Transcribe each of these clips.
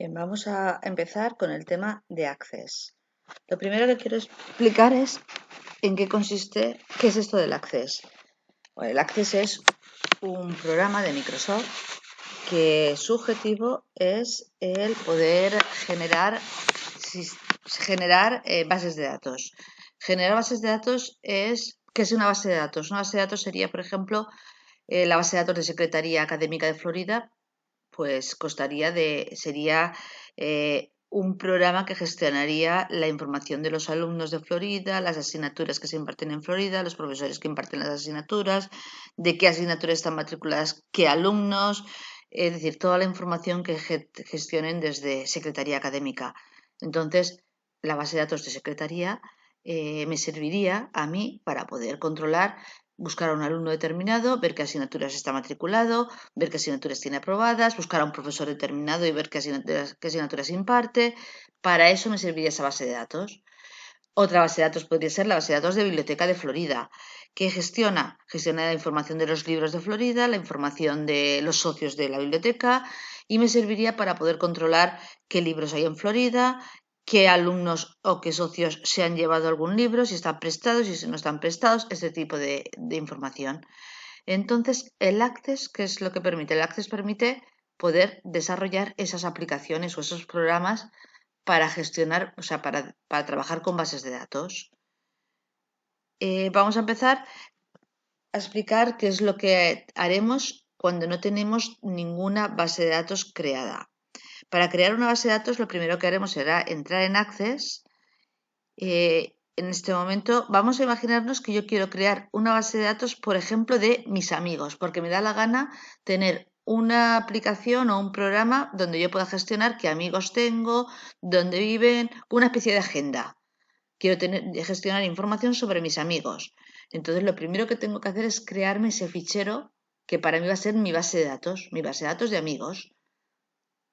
Bien, vamos a empezar con el tema de Access. Lo primero que quiero explicar es en qué consiste, qué es esto del Access. Bueno, el Access es un programa de Microsoft que su objetivo es el poder generar bases de datos. Generar bases de datos ¿qué es una base de datos? Una base de datos sería, por ejemplo, la base de datos de Secretaría Académica de Florida, pues sería un programa que gestionaría la información de los alumnos de Florida, las asignaturas que se imparten en Florida, los profesores que imparten las asignaturas, de qué asignaturas están matriculadas qué alumnos, es decir, toda la información que gestionen desde Secretaría Académica. Entonces, la base de datos de Secretaría me serviría a mí para poder controlar, buscar a un alumno determinado, ver qué asignaturas está matriculado, ver qué asignaturas tiene aprobadas, buscar a un profesor determinado y ver qué asignaturas imparte. Para eso me serviría esa base de datos. Otra base de datos podría ser la base de datos de Biblioteca de Florida, que gestiona la información de los libros de Florida, la información de los socios de la biblioteca, y me serviría para poder controlar qué libros hay en Florida, qué alumnos o qué socios se han llevado algún libro, si están prestados y si no están prestados, ese tipo de información. Entonces, el Access, ¿qué es lo que permite? El Access permite poder desarrollar esas aplicaciones o esos programas para gestionar, o sea, para trabajar con bases de datos. Vamos a empezar a explicar qué es lo que haremos cuando no tenemos ninguna base de datos creada. Para crear una base de datos, lo primero que haremos será entrar en Access. En este momento vamos a imaginarnos que yo quiero crear una base de datos, por ejemplo, de mis amigos, porque me da la gana tener una aplicación o un programa donde yo pueda gestionar qué amigos tengo, dónde viven, una especie de agenda. Quiero gestionar información sobre mis amigos. Entonces, lo primero que tengo que hacer es crearme ese fichero que para mí va a ser mi base de datos de amigos,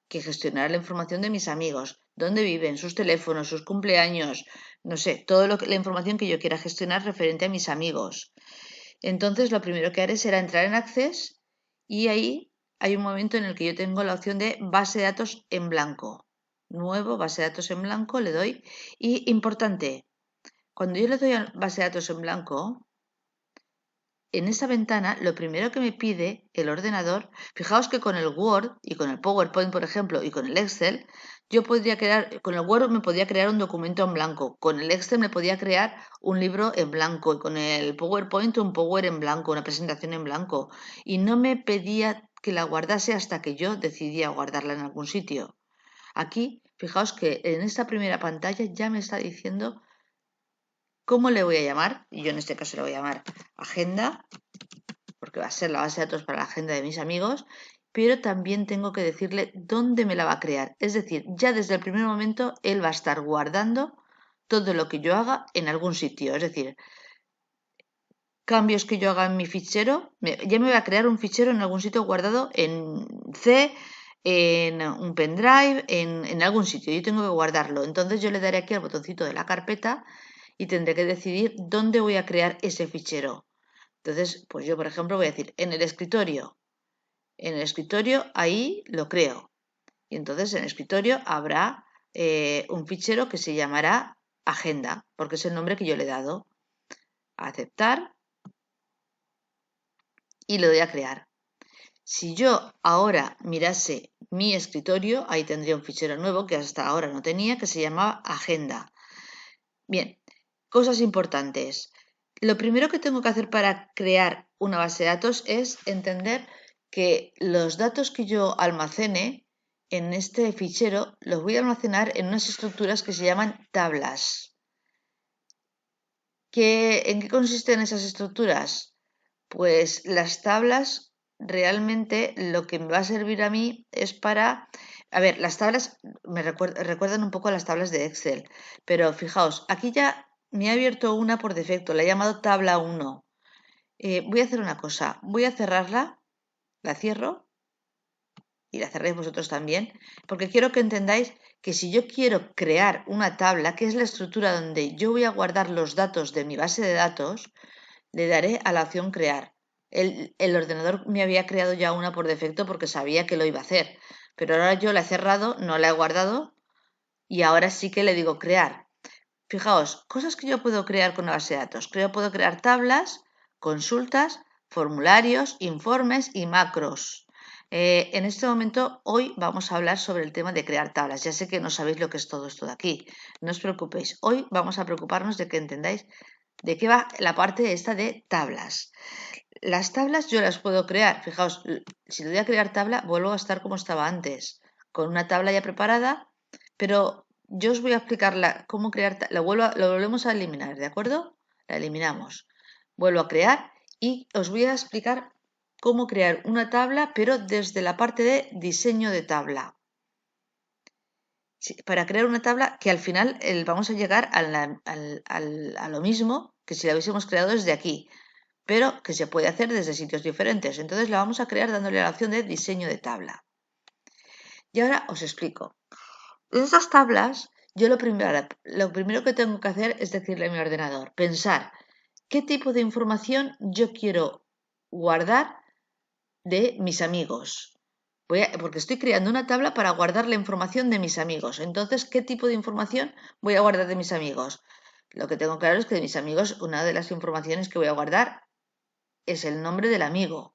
que gestionará la información de mis amigos, dónde viven, sus teléfonos, sus cumpleaños, no sé, la información que yo quiera gestionar referente a mis amigos. Entonces, lo primero que haré será entrar en Access y ahí hay un momento en el que yo tengo la opción de base de datos en blanco. Nuevo, base de datos en blanco, le doy. Y importante, cuando yo le doy a base de datos en blanco, en esa ventana lo primero que me pide el ordenador, fijaos que con el Word y con el PowerPoint, por ejemplo, y con el Excel, con el Word me podía crear un documento en blanco, con el Excel me podía crear un libro en blanco y con el PowerPoint un Power en blanco, una presentación en blanco. Y no me pedía que la guardase hasta que yo decidía guardarla en algún sitio. Aquí, fijaos que en esta primera pantalla ya me está diciendo cómo le voy a llamar, y yo en este caso le voy a llamar agenda, porque va a ser la base de datos para la agenda de mis amigos, pero también tengo que decirle dónde me la va a crear. Es decir, ya desde el primer momento él va a estar guardando todo lo que yo haga en algún sitio. Es decir, cambios que yo haga en mi fichero, ya me va a crear un fichero en algún sitio guardado en C, en un pendrive, en algún sitio. Yo tengo que guardarlo. Entonces yo le daré aquí al botoncito de la carpeta y tendré que decidir dónde voy a crear ese fichero. Entonces, pues yo, por ejemplo, voy a decir en el escritorio. En el escritorio ahí lo creo. Y entonces en el escritorio habrá un fichero que se llamará agenda, porque es el nombre que yo le he dado. Aceptar y lo doy a crear. Si yo ahora mirase mi escritorio, ahí tendría un fichero nuevo que hasta ahora no tenía, que se llamaba agenda. Bien, cosas importantes. Lo primero que tengo que hacer para crear una base de datos es entender que los datos que yo almacene en este fichero los voy a almacenar en unas estructuras que se llaman tablas. ¿En qué consisten esas estructuras? Pues las tablas realmente lo que me va a servir a mí es para... A ver, las tablas me recuerdan un poco a las tablas de Excel, pero fijaos, aquí ya me ha abierto una por defecto, la he llamado tabla 1. Voy a hacer una cosa, voy a cerrarla, la cierro y la cerréis vosotros también, porque quiero que entendáis que si yo quiero crear una tabla, que es la estructura donde yo voy a guardar los datos de mi base de datos, le daré a la opción crear. El ordenador me había creado ya una por defecto porque sabía que lo iba a hacer. pero ahora yo la he cerrado, no la he guardado y ahora sí que le digo crear. Fijaos, cosas que yo puedo crear con una base de datos. Puedo crear tablas, consultas, formularios, informes y macros. En este momento, hoy vamos a hablar sobre el tema de crear tablas. Ya sé que no sabéis lo que es todo esto de aquí. No os preocupéis. Hoy vamos a preocuparnos de que entendáis de qué va la parte esta de tablas. Las tablas yo las puedo crear. Fijaos, si le doy a crear tabla, vuelvo a estar como estaba antes, con una tabla ya preparada, pero yo os voy a explicar cómo crear, lo volvemos a eliminar, ¿de acuerdo? La eliminamos. Vuelvo a crear y os voy a explicar cómo crear una tabla, pero desde la parte de diseño de tabla. Para crear una tabla que al final vamos a llegar a lo mismo que si la hubiésemos creado desde aquí, pero que se puede hacer desde sitios diferentes. Entonces la vamos a crear dándole a la opción de diseño de tabla. Y ahora os explico. En estas tablas, yo lo primero que tengo que hacer es decirle a mi ordenador, pensar qué tipo de información yo quiero guardar de mis amigos. Porque estoy creando una tabla para guardar la información de mis amigos. Entonces, ¿qué tipo de información voy a guardar de mis amigos? Lo que tengo claro es que de mis amigos, una de las informaciones que voy a guardar es el nombre del amigo.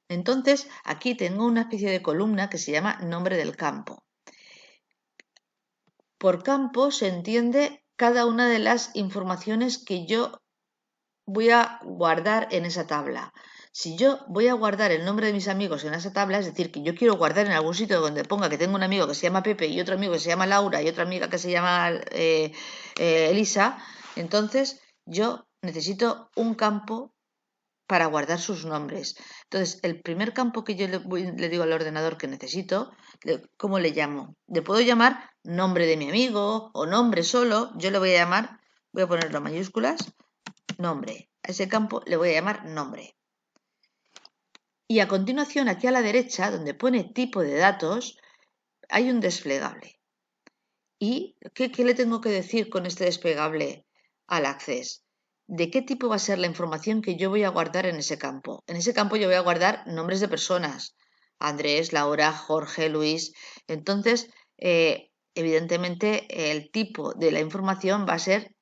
Entonces, aquí tengo una especie de columna que se llama nombre del campo. Por campo se entiende cada una de las informaciones que yo voy a guardar en esa tabla. Si yo voy a guardar el nombre de mis amigos en esa tabla, es decir, que yo quiero guardar en algún sitio donde ponga que tengo un amigo que se llama Pepe y otro amigo que se llama Laura y otra amiga que se llama Elisa, entonces yo necesito un campo para guardar sus nombres. Entonces, el primer campo que yo le digo al ordenador que necesito, ¿cómo le llamo? Le puedo llamar nombre de mi amigo o nombre solo. Yo le voy a llamar, voy a ponerlo en mayúsculas, nombre. A ese campo le voy a llamar nombre. Y a continuación, aquí a la derecha, donde pone tipo de datos, hay un desplegable. ¿Y qué le tengo que decir con este desplegable al Access? ¿De qué tipo va a ser la información que yo voy a guardar en ese campo? En ese campo yo voy a guardar nombres de personas. Andrés, Laura, Jorge, Luis. Entonces, evidentemente, el tipo de la información va a ser,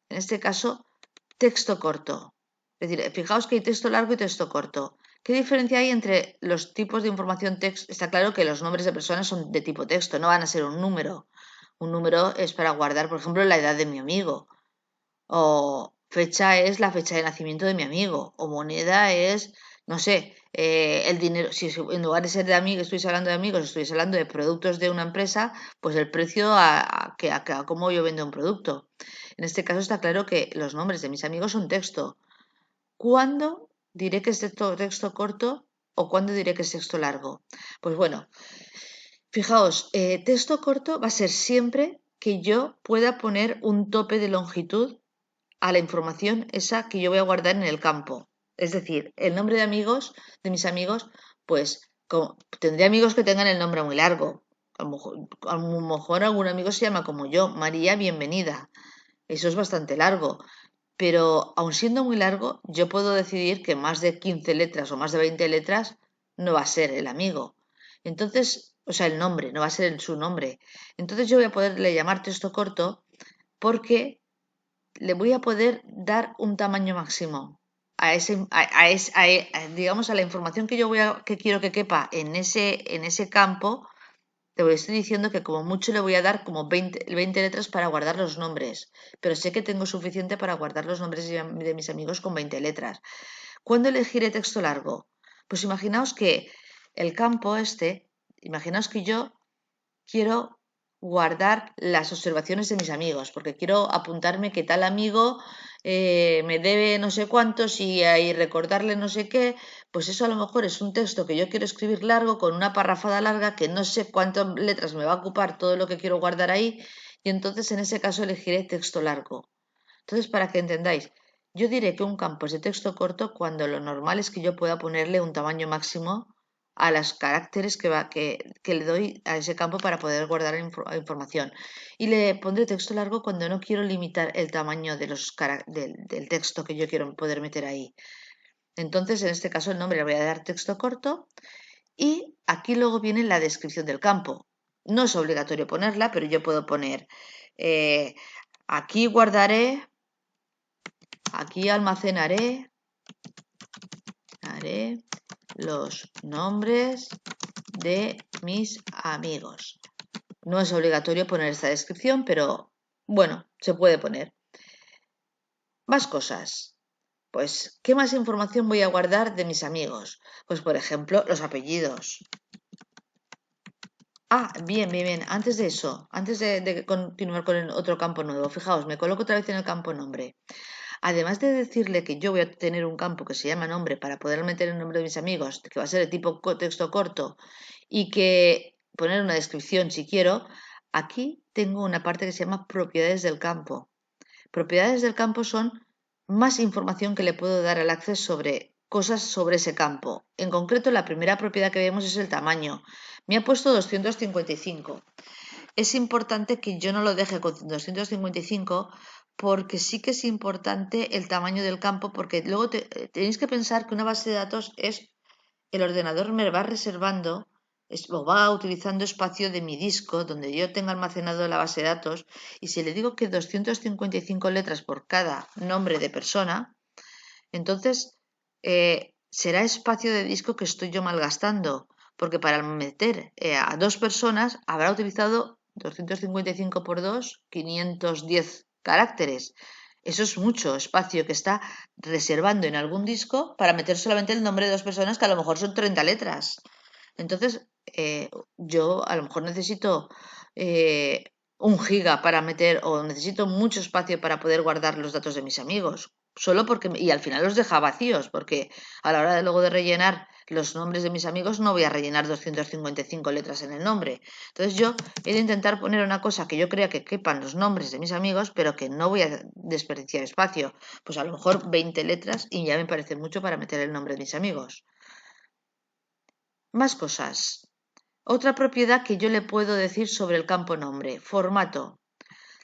en este caso, texto corto. Es decir, fijaos que hay texto largo y texto corto. ¿Qué diferencia hay entre los tipos de información texto? Está claro que los nombres de personas son de tipo texto, no van a ser un número. Un número es para guardar, por ejemplo, la edad de mi amigo. O fecha es la fecha de nacimiento de mi amigo. O moneda es, no sé, el dinero. Si en lugar de ser de amigos, estoy hablando de amigos, estoy hablando de productos de una empresa, pues el precio a cómo yo vendo un producto. En este caso está claro que los nombres de mis amigos son texto. ¿Cuándo diré que es texto corto o cuándo diré que es texto largo? Pues bueno, fijaos, texto corto va a ser siempre que yo pueda poner un tope de longitud a la información esa que yo voy a guardar en el campo. Es decir, el nombre de amigos, de mis amigos, pues tendré amigos que tengan el nombre muy largo. A lo mejor algún amigo se llama como yo, María Bienvenida. Eso es bastante largo. Pero aun siendo muy largo, yo puedo decidir que más de 15 letras o más de 20 letras no va a ser el amigo. Entonces, o sea, el nombre, no va a ser su nombre. Entonces yo voy a poderle llamar texto corto porque le voy a poder dar un tamaño máximo digamos, a la información que que quiero que quepa en ese campo. Te estoy diciendo que como mucho le voy a dar como 20 letras para guardar los nombres, pero sé que tengo suficiente para guardar los nombres de mis amigos con 20 letras. ¿Cuándo elegiré texto largo? Pues imaginaos que el campo imaginaos que yo quiero guardar las observaciones de mis amigos, porque quiero apuntarme que tal amigo me debe no sé cuántos y ahí recordarle no sé qué, pues eso a lo mejor es un texto que yo quiero escribir largo, con una parrafada larga, que no sé cuántas letras me va a ocupar todo lo que quiero guardar ahí, y entonces en ese caso elegiré texto largo. Entonces, para que entendáis, yo diré que un campo es de texto corto cuando lo normal es que yo pueda ponerle un tamaño máximo a los caracteres que le doy a ese campo para poder guardar información. Y le pondré texto largo cuando no quiero limitar el tamaño del texto que yo quiero poder meter ahí. Entonces, en este caso, el nombre le voy a dar texto corto Y aquí luego viene la descripción del campo. No es obligatorio ponerla, pero yo puedo poner aquí guardaré, aquí almacenaré, los nombres de mis amigos. No es obligatorio poner esta descripción, pero bueno, se puede poner. Más cosas. Pues, ¿qué más información voy a guardar de mis amigos? Pues, por ejemplo, los apellidos. Bien. Antes de eso, antes de continuar con el otro campo nuevo, fijaos, me coloco otra vez en el campo nombre. Además de decirle que yo voy a tener un campo que se llama nombre para poder meter el nombre de mis amigos, que va a ser de tipo texto corto, y que poner una descripción si quiero, aquí tengo una parte que se llama propiedades del campo. Propiedades del campo son más información que le puedo dar al Access sobre cosas sobre ese campo. En concreto, la primera propiedad que vemos es el tamaño. Me ha puesto 255. Es importante que yo no lo deje con 255 porque sí que es importante el tamaño del campo, porque luego tenéis que pensar que una base de datos es, el ordenador me va reservando o va utilizando espacio de mi disco donde yo tenga almacenado la base de datos, y si le digo que 255 letras por cada nombre de persona, entonces será espacio de disco que estoy yo malgastando, porque para meter a dos personas habrá utilizado 255 por 2, 510 caracteres. Eso es mucho espacio que está reservando en algún disco para meter solamente el nombre de dos personas, que a lo mejor son 30 letras. Entonces, yo a lo mejor necesito 1 giga para meter, o necesito mucho espacio para poder guardar los datos de mis amigos. Solo porque, y al final los deja vacíos, porque a la hora de luego de rellenar los nombres de mis amigos no voy a rellenar 255 letras en el nombre. Entonces yo he de intentar poner una cosa que yo crea que quepan los nombres de mis amigos, pero que no voy a desperdiciar espacio. Pues a lo mejor 20 letras y ya me parece mucho para meter el nombre de mis amigos. Más cosas. Otra propiedad que yo le puedo decir sobre el campo nombre, formato.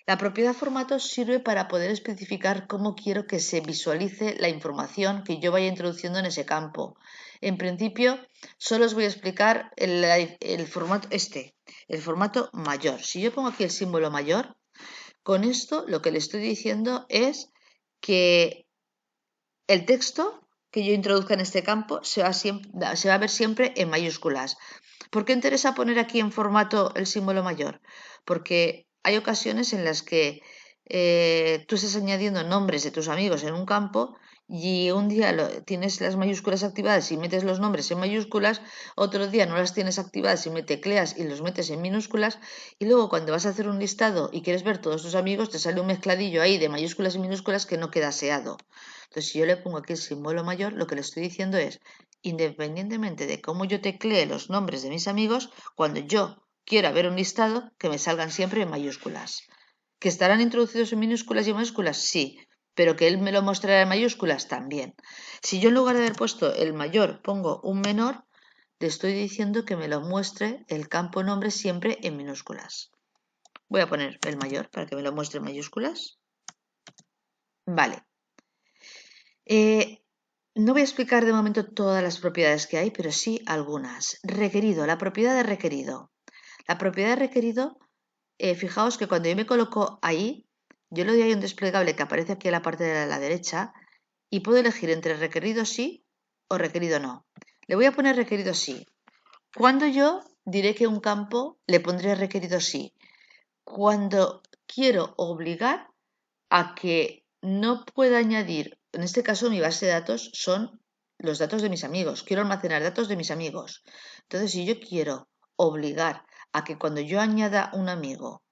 La propiedad formato sirve para poder especificar cómo quiero que se visualice la información que yo vaya introduciendo en ese campo. En principio, solo os voy a explicar el formato el formato mayor. Si yo pongo aquí el símbolo mayor, con esto lo que le estoy diciendo es que el texto que yo introduzca en este campo se va a ver siempre en mayúsculas. ¿Por qué interesa poner aquí en formato el símbolo mayor? Porque hay ocasiones en las que tú estás añadiendo nombres de tus amigos en un campo y un día tienes las mayúsculas activadas y metes los nombres en mayúsculas, otro día no las tienes activadas y me tecleas y los metes en minúsculas, y luego cuando vas a hacer un listado y quieres ver todos tus amigos te sale un mezcladillo ahí de mayúsculas y minúsculas que no queda aseado. Entonces, si yo le pongo aquí el símbolo mayor, lo que le estoy diciendo es, independientemente de cómo yo teclee los nombres de mis amigos, cuando yo quiera ver un listado, que me salgan siempre en mayúsculas. ¿Que estarán introducidos en minúsculas y mayúsculas? Sí, pero que él me lo mostrará en mayúsculas también. Si yo en lugar de haber puesto el mayor pongo un menor, le estoy diciendo que me lo muestre el campo nombre siempre en minúsculas. Voy a poner el mayor para que me lo muestre en mayúsculas. Vale. No voy a explicar de momento todas las propiedades que hay, pero sí algunas. Requerido, la propiedad de requerido. La propiedad de requerido, fijaos que cuando yo me coloco ahí, yo le doy ahí un desplegable que aparece aquí en la parte de la derecha y puedo elegir entre requerido sí o requerido no. Le voy a poner requerido sí. Cuando yo diré que un campo le pondré requerido sí. Cuando quiero obligar a que no pueda añadir, en este caso mi base de datos son los datos de mis amigos, quiero almacenar datos de mis amigos. Entonces, si yo quiero obligar a que cuando yo añada un amigo,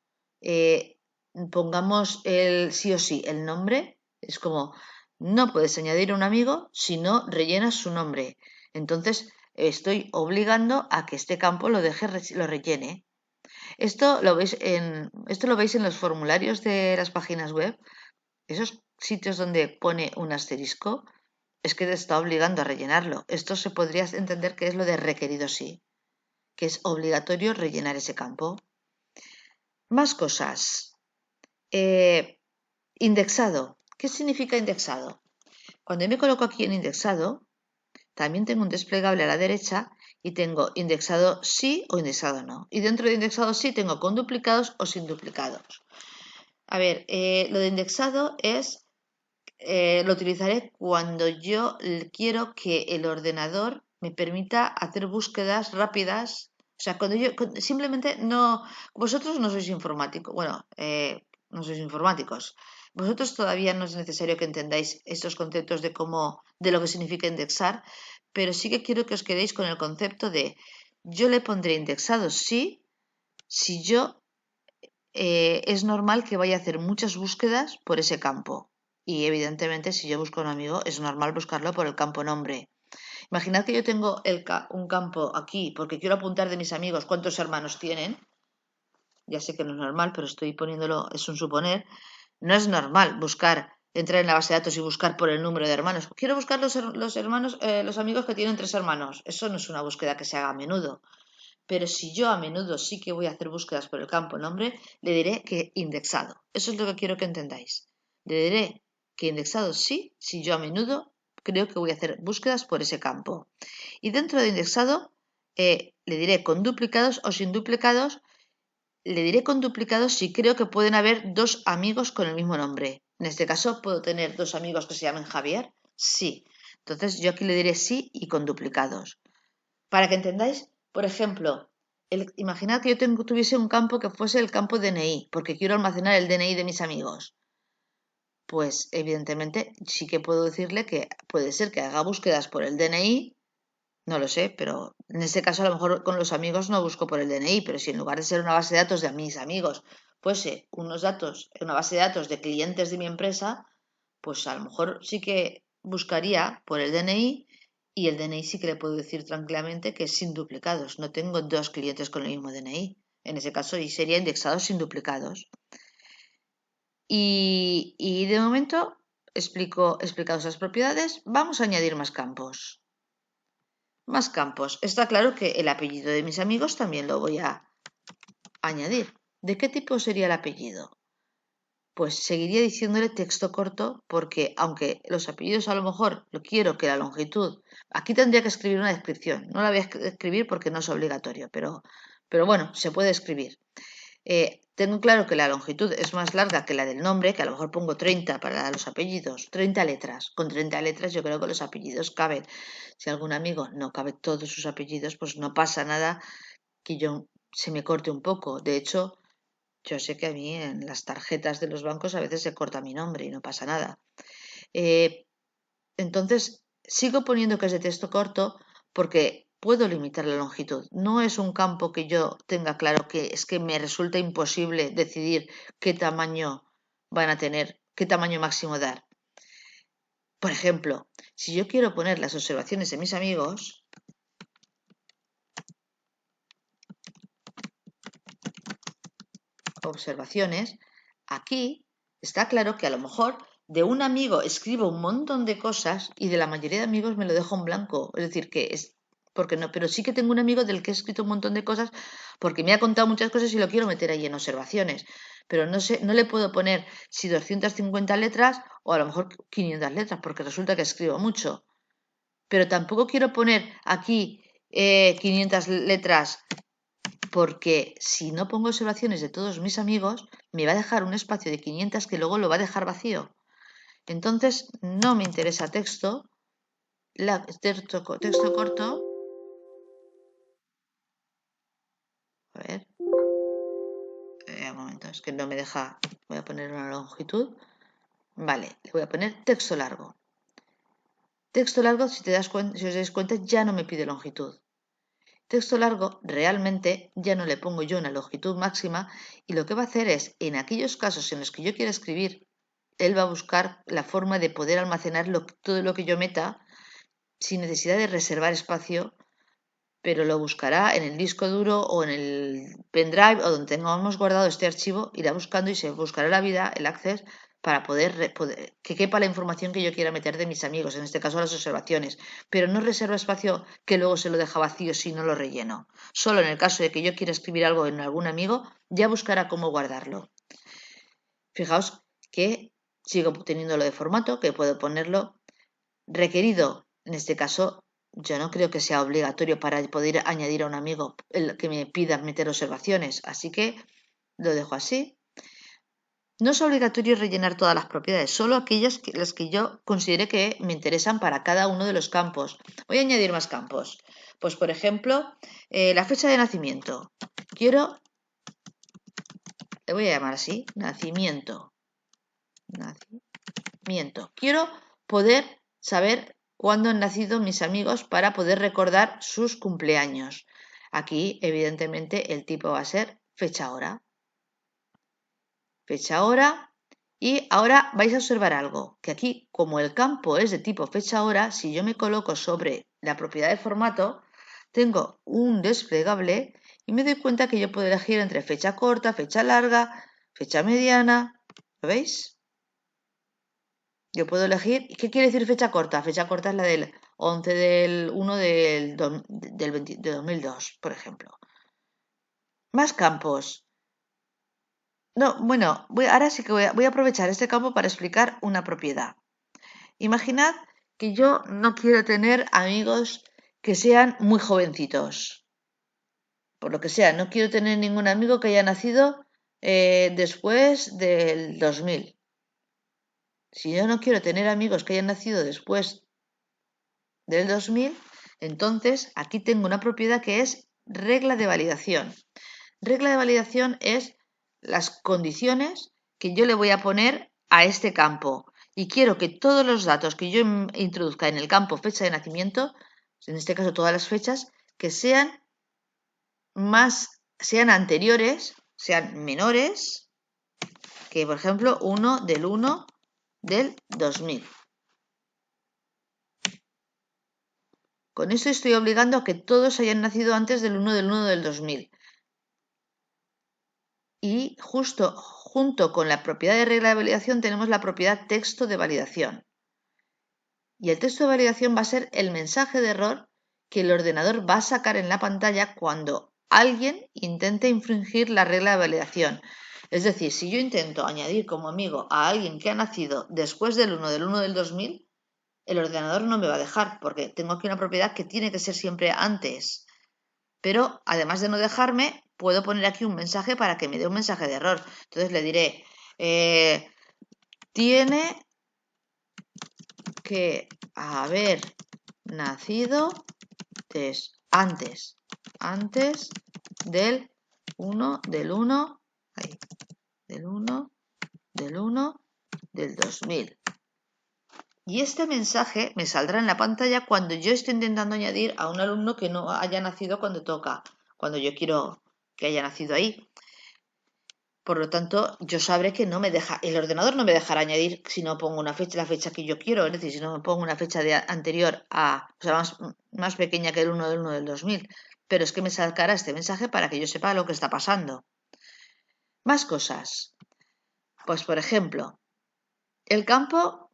pongamos el sí o sí el nombre, es como, no puedes añadir un amigo si no rellenas su nombre. Entonces, estoy obligando a que este campo lo rellene. Esto lo veis en los formularios de las páginas web. Esos sitios donde pone un asterisco es que te está obligando a rellenarlo. Esto se podría entender que es lo de requerido sí, que es obligatorio rellenar ese campo. Más cosas. Indexado. ¿Qué significa indexado? Cuando me coloco aquí en indexado, también tengo un desplegable a la derecha y tengo indexado sí o indexado no. Y dentro de indexado sí tengo con duplicados o sin duplicados. A ver, lo de indexado es, lo utilizaré cuando yo quiero que el ordenador me permita hacer búsquedas rápidas. O sea, cuando yo simplemente no, vosotros no sois informáticos, bueno, no sois informáticos. Vosotros todavía no es necesario que entendáis estos conceptos de cómo, de lo que significa indexar, pero sí que quiero que os quedéis con el concepto de yo le pondré indexado sí, si yo es normal que vaya a hacer muchas búsquedas por ese campo. Y evidentemente, si yo busco a un amigo, es normal buscarlo por el campo nombre. Imaginad que yo tengo un campo aquí porque quiero apuntar de mis amigos cuántos hermanos tienen. Ya sé que no es normal, pero estoy poniéndolo, es un suponer. No es normal entrar en la base de datos y buscar por el número de hermanos. Quiero buscar los hermanos, los amigos que tienen 3 hermanos. Eso no es una búsqueda que se haga a menudo. Pero si yo a menudo sí que voy a hacer búsquedas por el campo nombre, le diré que indexado. Eso es lo que quiero que entendáis. Le diré que indexado sí, si yo a menudo creo que voy a hacer búsquedas por ese campo. Y dentro de indexado, le diré con duplicados o sin duplicados. Le diré con duplicados si creo que pueden haber 2 amigos con el mismo nombre. En este caso, ¿puedo tener 2 amigos que se llamen Javier? Sí. Entonces, yo aquí le diré sí y con duplicados. Para que entendáis, por ejemplo, imaginad que yo tuviese un campo que fuese el campo DNI, porque quiero almacenar el DNI de mis amigos. Pues evidentemente sí que puedo decirle que puede ser que haga búsquedas por el DNI, no lo sé, pero en este caso a lo mejor con los amigos no busco por el DNI, pero si en lugar de ser una base de datos de mis amigos fuese unos datos, una base de datos de clientes de mi empresa, pues a lo mejor sí que buscaría por el DNI y el DNI sí que le puedo decir tranquilamente que es sin duplicados. No tengo 2 clientes con el mismo DNI. En ese caso y sería indexado sin duplicados. Y de momento explicados las propiedades, vamos a añadir más campos. Más campos. Está claro que el apellido de mis amigos también lo voy a añadir. ¿De qué tipo sería el apellido? Pues seguiría diciéndole texto corto porque aunque los apellidos a lo mejor lo quiero que la longitud, aquí tendría que escribir una descripción. No la voy a escribir porque no es obligatorio, pero bueno, se puede escribir. Tengo claro que la longitud es más larga que la del nombre, que a lo mejor pongo 30 para los apellidos, 30 letras. Con 30 letras yo creo que los apellidos caben. Si algún amigo no cabe todos sus apellidos, pues no pasa nada que yo se me corte un poco. De hecho, yo sé que a mí en las tarjetas de los bancos a veces se corta mi nombre y no pasa nada. Entonces, sigo poniendo que es de texto corto porque puedo limitar la longitud. No es un campo que yo tenga claro que es que me resulta imposible decidir qué tamaño van a tener, qué tamaño máximo dar. Por ejemplo, si yo quiero poner las observaciones de mis amigos, observaciones, aquí está claro que a lo mejor de un amigo escribo un montón de cosas y de la mayoría de amigos me lo dejo en blanco. Es decir, que es porque no, pero sí que tengo un amigo del que he escrito un montón de cosas porque me ha contado muchas cosas y lo quiero meter ahí en observaciones. Pero no sé, no le puedo poner si 250 letras o a lo mejor 500 letras porque resulta que escribo mucho. Pero tampoco quiero poner aquí 500 letras porque si no pongo observaciones de todos mis amigos, me va a dejar un espacio de 500 que luego lo va a dejar vacío. Entonces, no me interesa texto, texto corto. A ver, un momento, es que no me deja. Voy a poner una longitud. Vale, le voy a poner texto largo. Texto largo, si os dais cuenta, ya no me pide longitud. Texto largo, realmente ya no le pongo yo una longitud máxima y lo que va a hacer es, en aquellos casos en los que yo quiera escribir, él va a buscar la forma de poder almacenar todo lo que yo meta sin necesidad de reservar espacio, pero lo buscará en el disco duro o en el pendrive o donde tengamos guardado este archivo, irá buscando y se buscará la vida, el access, para poder que quepa la información que yo quiera meter de mis amigos, en este caso las observaciones, pero no reserva espacio que luego se lo deja vacío si no lo relleno. Solo en el caso de que yo quiera escribir algo en algún amigo, ya buscará cómo guardarlo. Fijaos que sigo teniendo lo de formato, que puedo ponerlo requerido, en este caso yo no creo que sea obligatorio para poder añadir a un amigo el que me pida meter observaciones, así que lo dejo así. No es obligatorio rellenar todas las propiedades, solo aquellas las que yo considere que me interesan para cada uno de los campos. Voy a añadir más campos. Pues, por ejemplo, la fecha de nacimiento. Le voy a llamar así, nacimiento. Quiero poder saber cuándo han nacido mis amigos para poder recordar sus cumpleaños. Aquí, evidentemente, el tipo va a ser fecha-hora. Fecha-hora. Y ahora vais a observar algo, que aquí, como el campo es de tipo fecha-hora, si yo me coloco sobre la propiedad de formato, tengo un desplegable y me doy cuenta que yo puedo elegir entre fecha corta, fecha larga, fecha mediana. ¿Lo veis? Yo puedo elegir. ¿Qué quiere decir fecha corta? Fecha corta es la del 11 del 1 del 2002, por ejemplo. Más campos. No, bueno, ahora sí que voy a aprovechar este campo para explicar una propiedad. Imaginad que yo no quiero tener amigos que sean muy jovencitos. Por lo que sea, no quiero tener ningún amigo que haya nacido después del 2000. Si yo no quiero tener amigos que hayan nacido después del 2000, entonces aquí tengo una propiedad que es regla de validación. Regla de validación es las condiciones que yo le voy a poner a este campo y quiero que todos los datos que yo introduzca en el campo fecha de nacimiento, en este caso todas las fechas, que sean anteriores, sean menores que, por ejemplo, 1 del 1 del 2000. Con esto estoy obligando a que todos hayan nacido antes del 1 del 1 del 2000. Y junto con la propiedad de regla de validación tenemos la propiedad texto de validación. Y el texto de validación va a ser el mensaje de error que el ordenador va a sacar en la pantalla cuando alguien intente infringir la regla de validación. Es decir, si yo intento añadir como amigo a alguien que ha nacido después del 1 del 1 del 2000, el ordenador no me va a dejar porque tengo aquí una propiedad que tiene que ser siempre antes. Pero además de no dejarme, puedo poner aquí un mensaje para que me dé un mensaje de error. Entonces le diré, tiene que haber nacido antes del 1 del 1 del 1 del 1 del 2000. Y este mensaje me saldrá en la pantalla cuando yo esté intentando añadir a un alumno que no haya nacido cuando toca, cuando yo quiero que haya nacido ahí. Por lo tanto, yo sabré que el ordenador no me dejará añadir si no pongo una fecha, la fecha que yo quiero, es decir, si no me pongo una fecha anterior o sea, más pequeña que el 1 del 1 del 2000. Pero es que me sacará este mensaje para que yo sepa lo que está pasando. Más cosas. Pues, por ejemplo, el campo,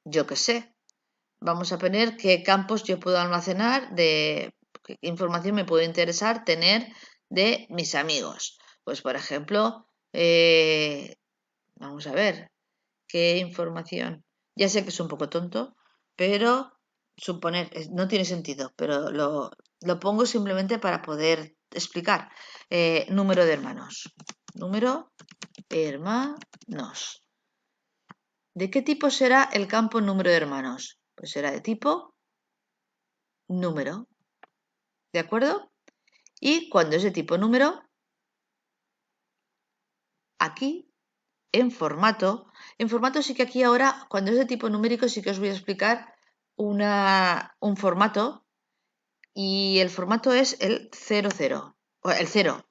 yo qué sé, vamos a poner qué campos yo puedo almacenar, qué información me puede interesar tener de mis amigos. Pues, por ejemplo, vamos a ver, qué información. Ya sé que es un poco tonto, pero suponer, no tiene sentido, pero lo pongo simplemente para poder explicar. Número de hermanos. Número hermanos. ¿De qué tipo será el campo número de hermanos? Pues será de tipo número. ¿De acuerdo? Y cuando es de tipo número, aquí en formato sí que aquí ahora, cuando es de tipo numérico, sí que os voy a explicar un formato y el formato es el 00, o el 0.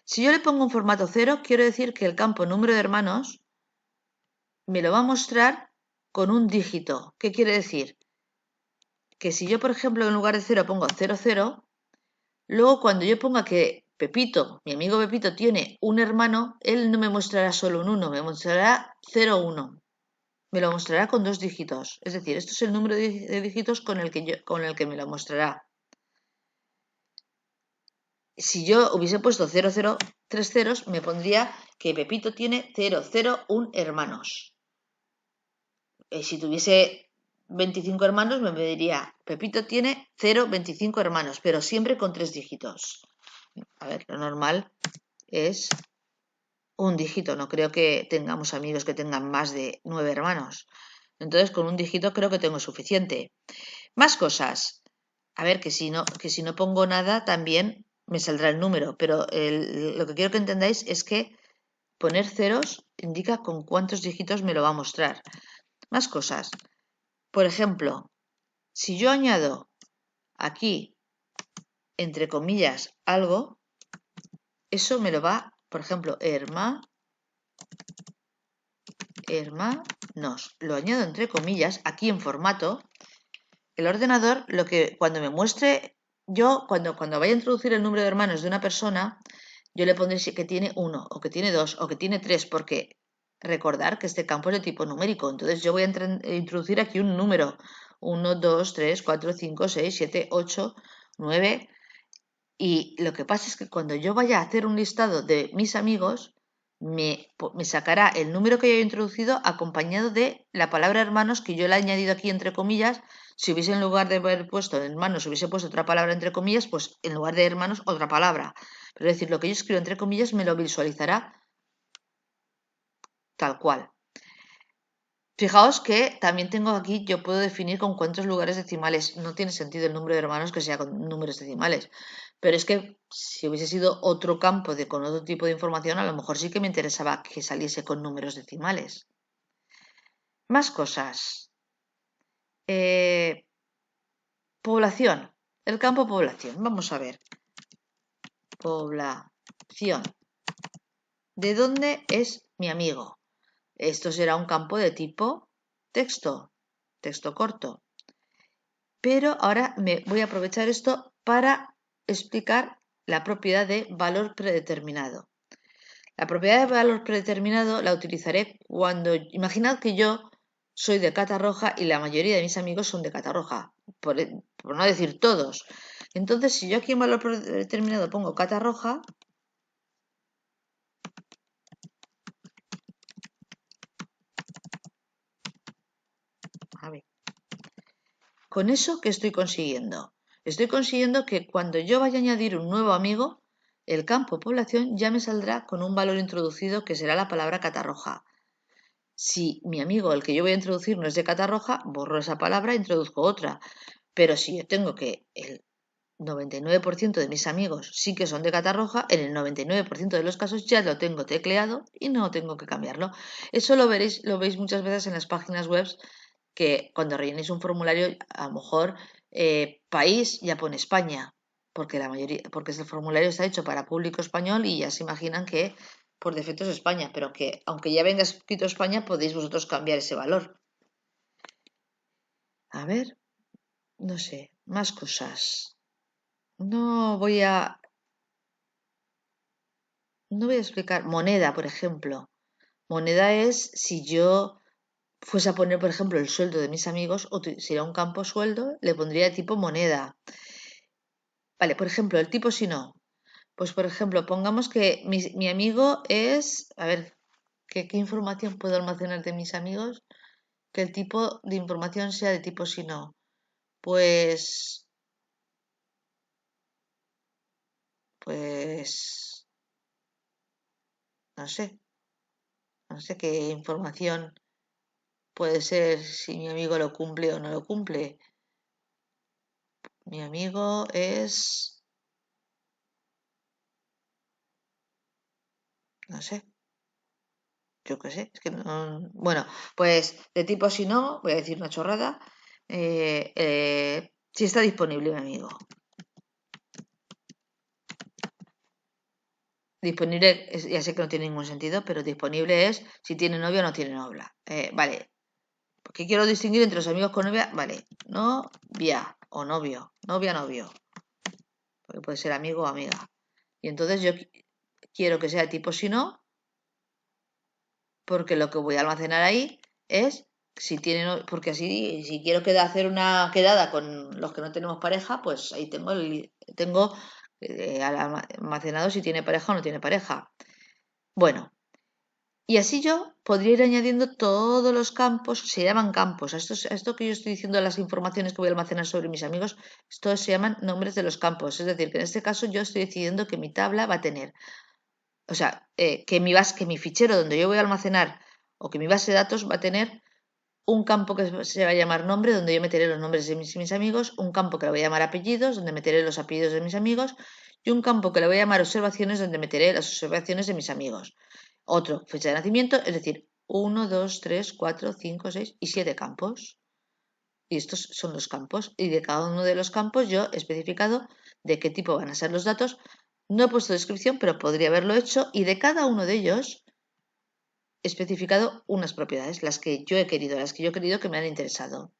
Si yo le pongo un formato 0, quiero decir que el campo número de hermanos me lo va a mostrar con un dígito. ¿Qué quiere decir? Que si yo, por ejemplo, en lugar de 0 pongo 00, luego cuando yo ponga que Pepito, mi amigo Pepito, tiene un hermano, él no me mostrará solo un 1, me mostrará 01. Me lo mostrará con 2 dígitos. Es decir, esto es el número de dígitos con el que me lo mostrará. Si yo hubiese puesto 00, 3 ceros, me pondría que Pepito tiene 001 hermanos. Si tuviese 25 hermanos, me diría, Pepito tiene 0,25 hermanos, pero siempre con 3 dígitos. A ver, lo normal es un dígito. No creo que tengamos amigos que tengan más de 9 hermanos. Entonces, con un dígito creo que tengo suficiente. Más cosas. A ver, que si no pongo nada, también me saldrá el número. Pero lo que quiero que entendáis es que poner ceros indica con cuántos dígitos me lo va a mostrar. Más cosas. Por ejemplo, si yo añado aquí, entre comillas, algo, eso me lo va, por ejemplo, hermanos. Lo añado entre comillas, aquí en formato. El ordenador, cuando me muestre, yo cuando vaya a introducir el número de hermanos de una persona, yo le pondré que tiene 1, o que tiene 2, o que tiene 3, porque recordar que este campo es de tipo numérico. Entonces yo voy a introducir aquí un número. 1, 2, 3, 4, 5, 6, 7, 8, 9. Y lo que pasa es que cuando yo vaya a hacer un listado de mis amigos, me sacará el número que yo he introducido acompañado de la palabra hermanos que yo le he añadido aquí entre comillas. Si hubiese en lugar de haber puesto hermanos, hubiese puesto otra palabra entre comillas, pues en lugar de hermanos, otra palabra. Pero es decir, lo que yo escribo entre comillas me lo visualizará tal cual. Fijaos que también tengo aquí, yo puedo definir con cuántos lugares decimales. No tiene sentido el número de hermanos que sea con números decimales. Pero es que si hubiese sido otro campo con otro tipo de información, a lo mejor sí que me interesaba que saliese con números decimales. Más cosas. Población. El campo población. Vamos a ver. Población. ¿De dónde es mi amigo? Esto será un campo de tipo texto. Texto corto. Pero ahora me voy a aprovechar esto para explicar la propiedad de valor predeterminado. La propiedad de valor predeterminado la utilizaré cuando, imaginad que yo soy de Catarroja y la mayoría de mis amigos son de Catarroja, por no decir todos. Entonces, si yo aquí en valor predeterminado pongo Catarroja, a ver, ¿con eso qué estoy consiguiendo? Estoy consiguiendo que cuando yo vaya a añadir un nuevo amigo, el campo población ya me saldrá con un valor introducido que será la palabra Catarroja. Si mi amigo, el que yo voy a introducir, no es de Catarroja, borro esa palabra e introduzco otra. Pero si yo tengo que el 99% de mis amigos sí que son de Catarroja, en el 99% de los casos ya lo tengo tecleado y no tengo que cambiarlo. Eso lo veis muchas veces en las páginas web, que cuando rellenéis un formulario, a lo mejor país ya pone España, porque el formulario está hecho para público español y ya se imaginan que por defecto es España, pero que aunque ya venga escrito España, podéis vosotros cambiar ese valor. A ver, no sé, más cosas. No voy a explicar. Moneda, por ejemplo. Moneda es si yo fuese a poner, por ejemplo, el sueldo de mis amigos, o si era un campo sueldo, le pondría tipo moneda. Vale, por ejemplo, el tipo si no. Pues, por ejemplo, pongamos que mi amigo es. A ver, ¿qué información puedo almacenar de mis amigos? Que el tipo de información sea de tipo si no. Pues. Pues. No sé. No sé qué información puede ser si mi amigo lo cumple o no lo cumple. Mi amigo es, no sé, yo qué sé, es que no. Bueno, pues de tipo si no, voy a decir una chorrada, si está disponible mi amigo. Disponible, ya sé que no tiene ningún sentido, pero disponible es si tiene novia o no tiene novia. Vale, porque quiero distinguir entre los amigos con novia, vale, novia o novio, novia, novio, porque puede ser amigo o amiga. Y entonces yo quiero que sea tipo si no, porque lo que voy a almacenar ahí es si tienen, porque así si quiero hacer una quedada con los que no tenemos pareja, pues ahí tengo almacenado si tiene pareja o no tiene pareja. Bueno, Y así yo podría ir añadiendo todos los campos, se llaman campos. A esto que yo estoy diciendo, las informaciones que voy a almacenar sobre mis amigos, esto se llaman nombres de los campos. Es decir, que en este caso yo estoy decidiendo que mi tabla va a tener, o sea, que mi fichero donde yo voy a almacenar o que mi base de datos va a tener un campo que se va a llamar nombre, donde yo meteré los nombres de mis amigos, un campo que lo voy a llamar apellidos, donde meteré los apellidos de mis amigos, y un campo que le voy a llamar observaciones, donde meteré las observaciones de mis amigos. Otro, fecha de nacimiento, es decir, 1, 2, 3, 4, 5, 6 y 7 campos. Y estos son los campos. Y de cada uno de los campos yo he especificado de qué tipo van a ser los datos. No he puesto descripción, pero podría haberlo hecho. Y de cada uno de ellos he especificado unas propiedades, las que yo he querido, las que yo he querido que me han interesado.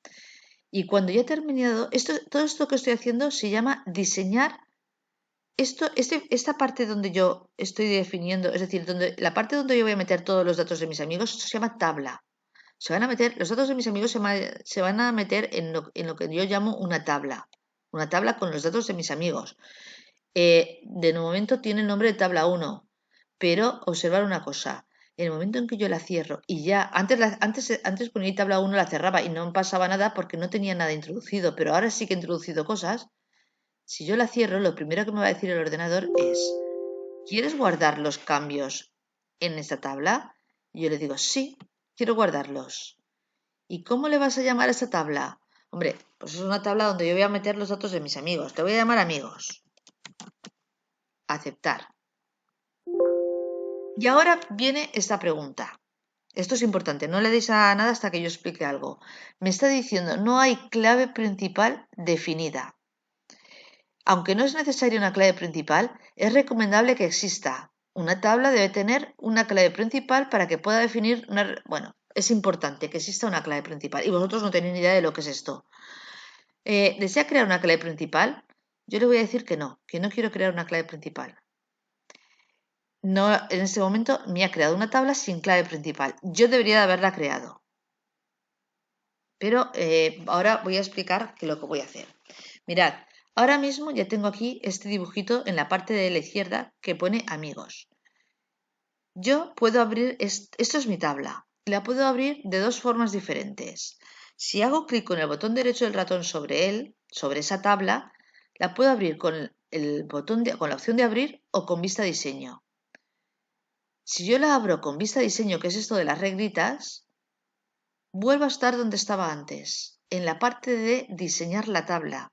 Y cuando ya he terminado, todo esto que estoy haciendo se llama diseñar. Esta parte donde yo estoy definiendo, es decir, la parte donde yo voy a meter todos los datos de mis amigos, esto se llama tabla. Los datos de mis amigos se van a meter en lo que yo llamo una tabla con los datos de mis amigos. De momento tiene el nombre de tabla 1, pero observar una cosa, en el momento en que yo la cierro y ya, antes ponía tabla 1, la cerraba y no pasaba nada porque no tenía nada introducido, pero ahora sí que he introducido cosas. Si yo la cierro, lo primero que me va a decir el ordenador es: ¿quieres guardar los cambios en esta tabla? Y yo le digo: sí, quiero guardarlos. ¿Y cómo le vas a llamar a esta tabla? Hombre, pues es una tabla donde yo voy a meter los datos de mis amigos. Te voy a llamar amigos. Aceptar. Y ahora viene esta pregunta. Esto es importante, no le deis a nada hasta que yo explique algo. Me está diciendo, no hay clave principal definida. Aunque no es necesaria una clave principal, es recomendable que exista. Una tabla debe tener una clave principal para que pueda definir una... Bueno, es importante que exista una clave principal y vosotros no tenéis ni idea de lo que es esto. ¿Desea crear una clave principal? Yo le voy a decir que no quiero crear una clave principal. No, en este momento me ha creado una tabla sin clave principal. Yo debería de haberla creado. Pero ahora voy a explicar lo que voy a hacer. Mirad, ahora mismo ya tengo aquí este dibujito en la parte de la izquierda que pone amigos. Yo puedo abrir, esto es mi tabla, la puedo abrir de dos formas diferentes. Si hago clic con el botón derecho del ratón sobre él, sobre esa tabla, la puedo abrir con con la opción de abrir o con vista diseño. Si yo la abro con vista diseño, que es esto de las regritas, vuelvo a estar donde estaba antes, en la parte de diseñar la tabla,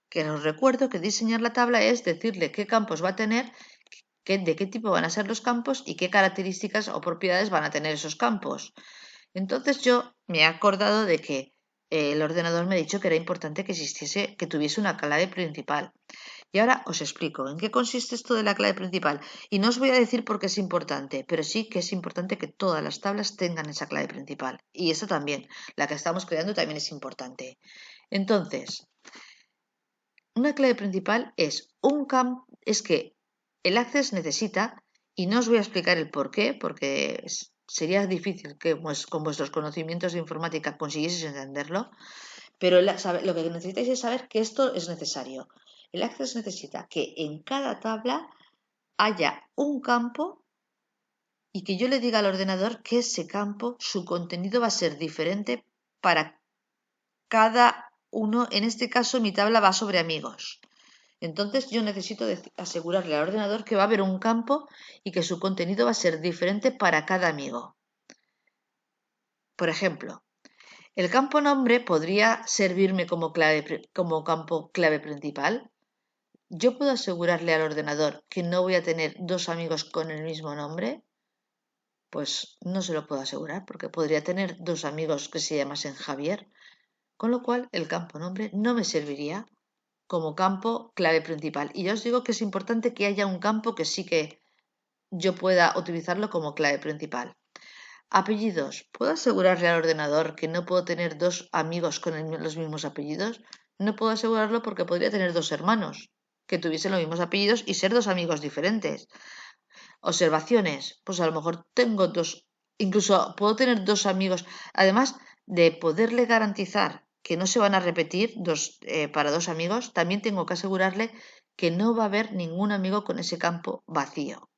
que os recuerdo que diseñar la tabla es decirle qué campos va a tener, de qué tipo van a ser los campos y qué características o propiedades van a tener esos campos. Entonces yo me he acordado de que el ordenador me ha dicho que era importante que tuviese una clave principal. Y ahora os explico en qué consiste esto de la clave principal. Y no os voy a decir por qué es importante, pero sí que es importante que todas las tablas tengan esa clave principal. Y esta también, la que estamos creando también es importante. Entonces, una clave principal es que el Access necesita, y no os voy a explicar el por qué, porque sería difícil que con vuestros conocimientos de informática consiguieseis entenderlo, pero lo que necesitáis es saber que esto es necesario. El Access necesita que en cada tabla haya un campo y que yo le diga al ordenador que ese campo, su contenido va a ser diferente para cada uno. En este caso, mi tabla va sobre amigos. Entonces yo necesito asegurarle al ordenador que va a haber un campo y que su contenido va a ser diferente para cada amigo. Por ejemplo, el campo nombre podría servirme como campo clave principal. ¿Yo puedo asegurarle al ordenador que no voy a tener dos amigos con el mismo nombre? Pues no se lo puedo asegurar porque podría tener dos amigos que se llamasen Javier, con lo cual el campo nombre no me serviría como campo clave principal. Y ya os digo que es importante que haya un campo que sí que yo pueda utilizarlo como clave principal. Apellidos. ¿Puedo asegurarle al ordenador que no puedo tener dos amigos con los mismos apellidos? No puedo asegurarlo porque podría tener dos hermanos que tuviesen los mismos apellidos y ser dos amigos diferentes. Observaciones. Pues a lo mejor tengo incluso puedo tener dos amigos. Además de poderle garantizar que no se van a repetir para dos amigos, también tengo que asegurarle que no va a haber ningún amigo con ese campo vacío.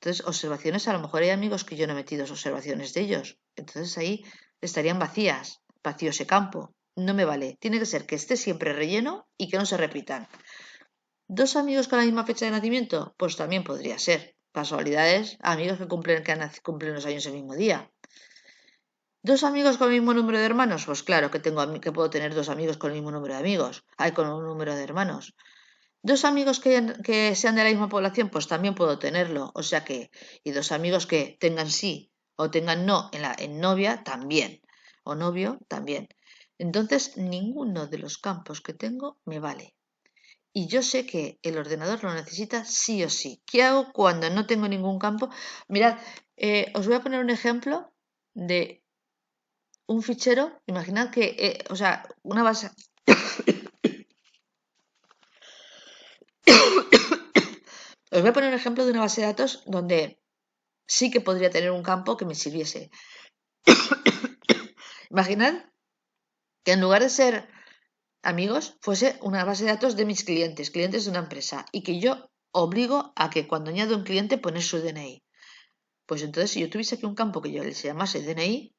Entonces, observaciones, a lo mejor hay amigos que yo no he metido observaciones de ellos. Entonces ahí estarían vacío ese campo. No me vale. Tiene que ser que esté siempre relleno y que no se repitan. ¿Dos amigos con la misma fecha de nacimiento? Pues también podría ser. Casualidades, amigos que cumplen los años el mismo día. ¿Dos amigos con el mismo número de hermanos? Pues claro que puedo tener dos amigos con el mismo número de amigos. Hay con un número de hermanos. ¿Dos amigos que sean de la misma población? Pues también puedo tenerlo. O sea que, y dos amigos que tengan sí o tengan no en novia, también. O novio, también. Entonces, ninguno de los campos que tengo me vale. Y yo sé que el ordenador lo necesita sí o sí. ¿Qué hago cuando no tengo ningún campo? Mirad, os voy a poner un ejemplo de un fichero. Imaginad que, una base. Os voy a poner un ejemplo de una base de datos donde sí que podría tener un campo que me sirviese. Imaginad que en lugar de ser amigos, fuese una base de datos de mis clientes de una empresa, y que yo obligo a que cuando añado un cliente poner su DNI. Pues entonces, si yo tuviese aquí un campo que yo se llamase DNI,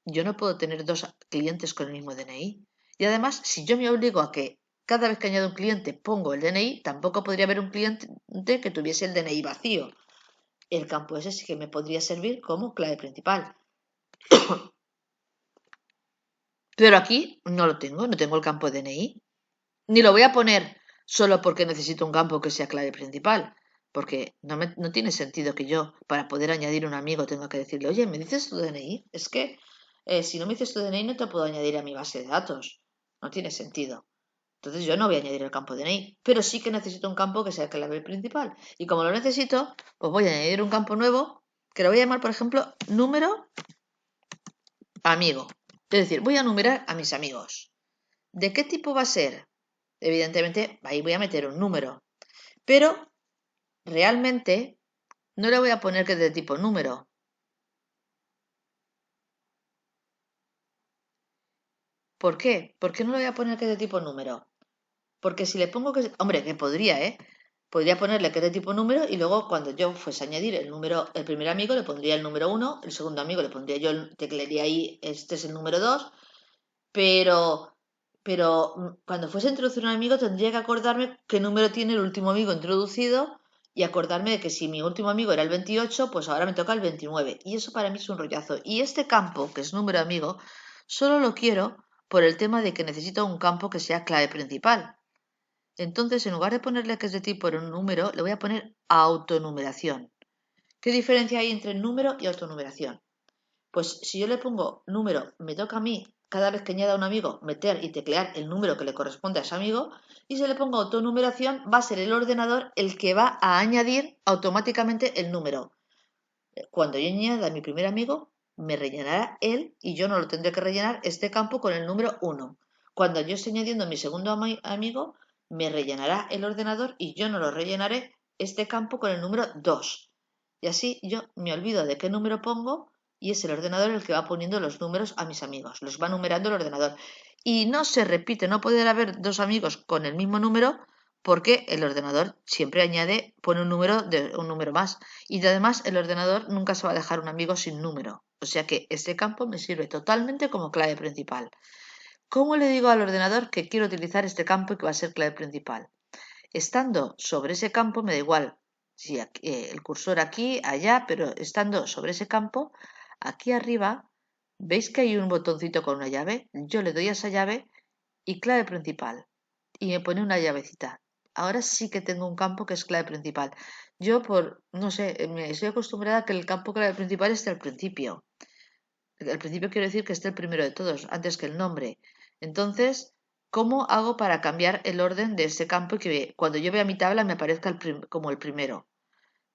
yo no puedo tener dos clientes con el mismo DNI. Y además, si yo me obligo a que cada vez que añado un cliente pongo el DNI, tampoco podría haber un cliente que tuviese el DNI vacío. El campo ese sí que me podría servir como clave principal. Pero aquí no lo tengo, no tengo el campo DNI. Ni lo voy a poner solo porque necesito un campo que sea clave principal. Porque no tiene sentido que yo, para poder añadir un amigo, tenga que decirle, oye, ¿me dices tu DNI? Es que si no me dices tu DNI no te puedo añadir a mi base de datos. No tiene sentido. Entonces yo no voy a añadir el campo DNI, pero sí que necesito un campo que sea clave principal. Y como lo necesito, pues voy a añadir un campo nuevo que lo voy a llamar, por ejemplo, número amigo. Es decir, voy a numerar a mis amigos. ¿De qué tipo va a ser? Evidentemente, ahí voy a meter un número. Pero realmente no le voy a poner que es de tipo número. ¿Por qué? ¿Por qué no le voy a poner que es de tipo número? Porque si le pongo que... Hombre, que podría, ¿eh? Podría ponerle que es de tipo número y luego cuando yo fuese a añadir el número, el primer amigo le pondría el número 1, el segundo amigo le pondría yo, teclearía ahí, este es el número 2, pero, pero cuando fuese a introducir un amigo tendría que acordarme qué número tiene el último amigo introducido y acordarme de que si mi último amigo era el 28, pues ahora me toca el 29. Y eso para mí es un rollazo. Y este campo, que es número amigo, solo lo quiero por el tema de que necesito un campo que sea clave principal. Entonces, en lugar de ponerle que es de tipo en un número, le voy a poner autonumeración. ¿Qué diferencia hay entre número y autonumeración? Pues si yo le pongo número, me toca a mí, cada vez que añada un amigo, meter y teclear el número que le corresponde a ese amigo, y si le pongo autonumeración, va a ser el ordenador el que va a añadir automáticamente el número. Cuando yo añada a mi primer amigo, me rellenará él y yo no lo tendré que rellenar este campo con el número 1. Cuando yo esté añadiendo a mi segundo amigo, me rellenará el ordenador y yo no lo rellenaré este campo con el número 2. Y así yo me olvido de qué número pongo y es el ordenador el que va poniendo los números a mis amigos. Los va numerando el ordenador. Y no se repite, no puede haber dos amigos con el mismo número porque el ordenador siempre pone un número más. Y además el ordenador nunca se va a dejar un amigo sin número. O sea que este campo me sirve totalmente como clave principal. ¿Cómo le digo al ordenador que quiero utilizar este campo y que va a ser clave principal? Estando sobre ese campo, me da igual si el cursor aquí, allá, pero estando sobre ese campo, aquí arriba, ¿veis que hay un botoncito con una llave? Yo le doy a esa llave y clave principal. Y me pone una llavecita. Ahora sí que tengo un campo que es clave principal. Yo no sé, me estoy acostumbrada a que el campo clave principal esté al principio. Al principio quiero decir que esté el primero de todos, antes que el nombre. Entonces, ¿cómo hago para cambiar el orden de ese campo y que cuando yo vea mi tabla me aparezca como el primero?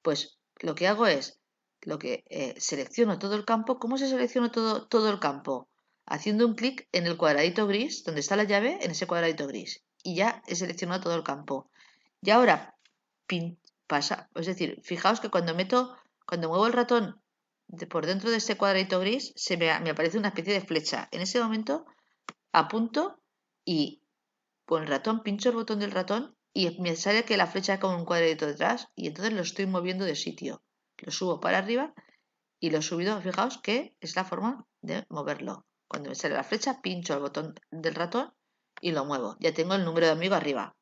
Pues lo que hago es, selecciono todo el campo. ¿Cómo se selecciona todo el campo? Haciendo un clic en el cuadradito gris, donde está la llave, en ese cuadradito gris. Y ya he seleccionado todo el campo. Y ahora pasa, es decir, fijaos que cuando muevo el ratón por dentro de este cuadradito gris, me aparece una especie de flecha. En ese momento apunto y con el ratón pincho el botón del ratón y me sale que la flecha es como un cuadradito detrás y entonces lo estoy moviendo de sitio. lo subo para arriba y lo he subido, fijaos que es la forma de moverlo. Cuando me sale la flecha, pincho el botón del ratón y lo muevo. Ya tengo el número de amigos arriba.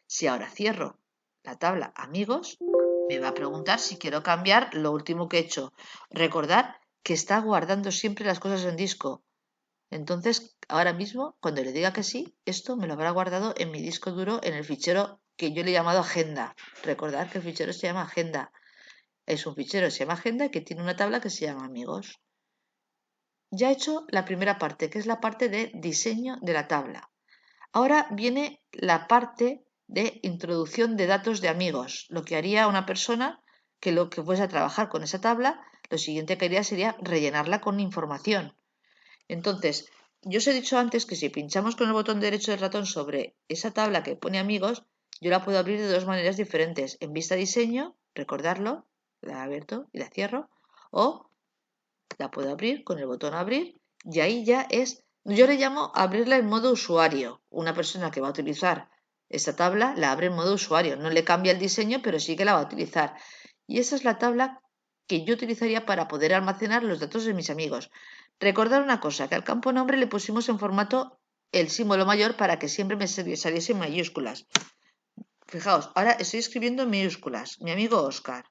Si ahora cierro la tabla amigos, me va a preguntar si quiero cambiar lo último que he hecho. Recordad que está guardando siempre las cosas en disco. Entonces, ahora mismo, cuando le diga que sí, esto me lo habrá guardado en mi disco duro en el fichero que yo le he llamado agenda. Recordad que el fichero se llama agenda. Es un fichero que se llama agenda y que tiene una tabla que se llama amigos. Ya he hecho la primera parte, que es la parte de diseño de la tabla. Ahora viene la parte de introducción de datos de amigos. Lo que haría una persona que lo que fuese a trabajar con esa tabla, lo siguiente que haría sería rellenarla con información. Entonces, yo os he dicho antes que si pinchamos con el botón derecho del ratón sobre esa tabla que pone amigos, yo la puedo abrir de dos maneras diferentes. En vista diseño, recordarlo, la abierto y la cierro, o la puedo abrir con el botón abrir y ahí ya es, yo le llamo abrirla en modo usuario. Una persona que va a utilizar esta tabla la abre en modo usuario, no le cambia el diseño, pero sí que la va a utilizar. Y esa es la tabla que yo utilizaría para poder almacenar los datos de mis amigos. Recordar una cosa, que al campo nombre le pusimos en formato el símbolo mayor para que siempre me saliese en mayúsculas. Fijaos, ahora estoy escribiendo en minúsculas, mi amigo Óscar.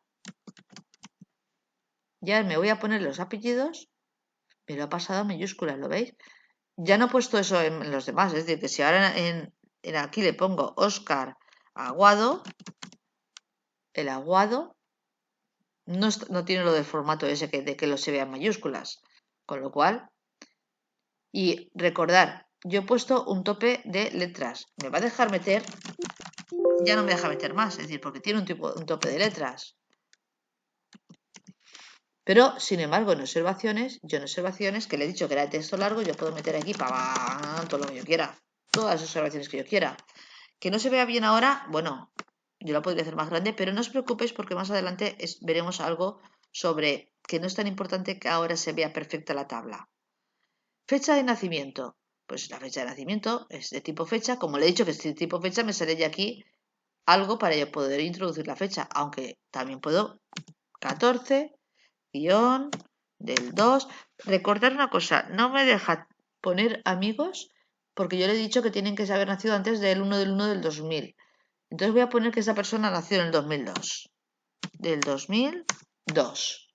Ya me voy a poner los apellidos, me lo ha pasado a mayúsculas, ¿lo veis? Ya no he puesto eso en los demás, es decir, que si ahora en aquí le pongo Óscar Aguado, el Aguado no tiene lo del formato ese de que lo se vea en mayúsculas, con lo cual, y recordar, yo he puesto un tope de letras, me va a dejar meter, ya no me deja meter más, es decir, porque tiene un tope de letras. Pero, sin embargo, en observaciones, yo en observaciones, que le he dicho que era de texto largo, yo puedo meter aquí para todo lo que yo quiera, todas las observaciones que yo quiera. Que no se vea bien ahora, bueno, yo la podría hacer más grande, pero no os preocupéis porque más adelante veremos algo sobre que no es tan importante que ahora se vea perfecta la tabla. Fecha de nacimiento. Pues la fecha de nacimiento es de tipo fecha. Como le he dicho que es de tipo fecha, me sale ya aquí algo para yo poder introducir la fecha, aunque también puedo 14 guión del 2. Recordar una cosa, no me deja poner amigos porque yo le he dicho que tienen que haber nacido antes del 1 del 1 del 2000. Entonces voy a poner que esa persona nació en el 2002. Del 2002.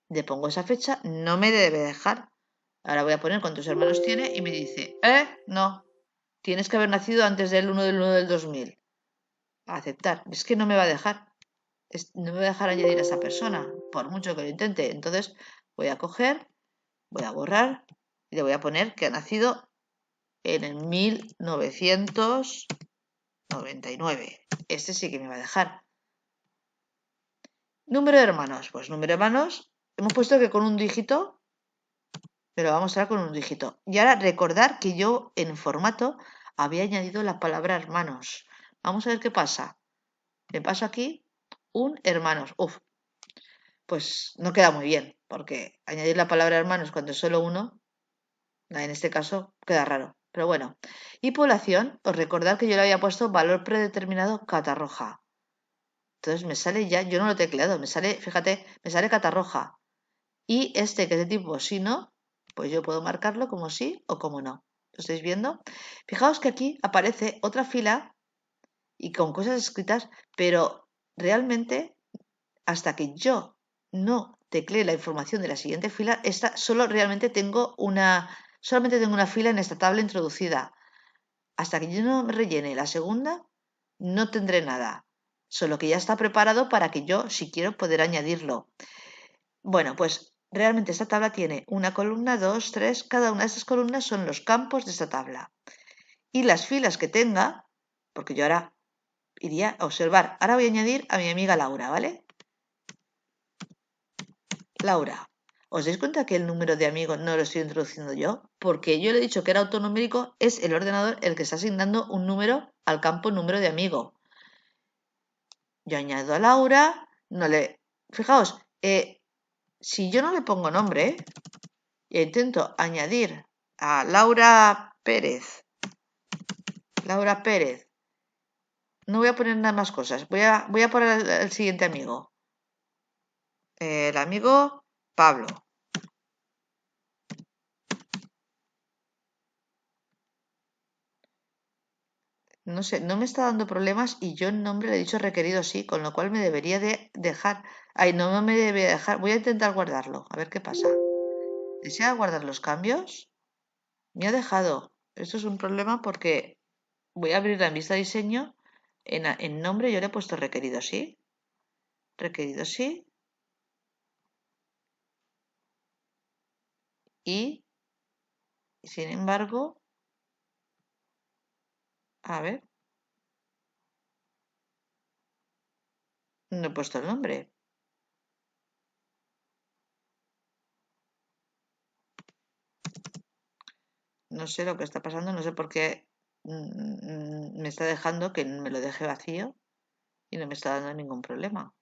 Le pongo esa fecha, no me debe dejar. Ahora voy a poner cuántos hermanos tiene y me dice, no, tienes que haber nacido antes del 1 del 1 del 2000. A aceptar. Es que no me va a dejar. No me va a dejar añadir a esa persona, por mucho que lo intente. Entonces voy a coger, voy a borrar y le voy a poner que ha nacido en el 1999. Este sí que me va a dejar. Número de hermanos. Pues número de hermanos, hemos puesto que con un dígito, pero vamos a ver con un dígito. Y ahora recordar que yo en formato había añadido la palabra hermanos. Vamos a ver qué pasa. Le paso aquí un hermanos. Uf, pues no queda muy bien, porque añadir la palabra hermanos cuando es solo uno, en este caso, queda raro. Pero bueno. Y población, os recordad que yo le había puesto valor predeterminado Catarroja. Entonces me sale ya, yo no lo he tecleado, me sale, fíjate, me sale Catarroja. Y este que es de tipo sí, no, pues yo puedo marcarlo como sí o como no. ¿Lo estáis viendo? Fijaos que aquí aparece otra fila y con cosas escritas, pero realmente hasta que yo no teclee la información de la siguiente fila, solamente tengo una fila en esta tabla introducida. Hasta que yo no me rellene la segunda, no tendré nada. Solo que ya está preparado para que yo, si quiero, poder añadirlo. Bueno, pues realmente esta tabla tiene una columna, dos, tres. Cada una de estas columnas son los campos de esta tabla. Y las filas que tenga, porque yo ahora iría a observar. Ahora voy a añadir a mi amiga Laura, ¿vale? Laura, ¿os dais cuenta que el número de amigos no lo estoy introduciendo yo? Porque yo le he dicho que era autonumérico, es el ordenador el que está asignando un número al campo número de amigo. Yo añado a Laura, Fijaos, si yo no le pongo nombre e intento añadir a Laura Pérez, no voy a poner nada más cosas, voy a poner el siguiente amigo. El amigo Pablo. No sé, no me está dando problemas y yo el nombre le he dicho requerido sí, con lo cual me debería de dejar. Ay, no me debería dejar. Voy a intentar guardarlo, a ver qué pasa. ¿Desea guardar los cambios? Me ha dejado. Esto es un problema porque voy a abrir la vista de diseño. En nombre yo le he puesto requerido sí. Requerido sí. Y, sin embargo, a ver, no he puesto el nombre. No sé lo que está pasando, no sé por qué me está dejando que me lo deje vacío y no me está dando ningún problema.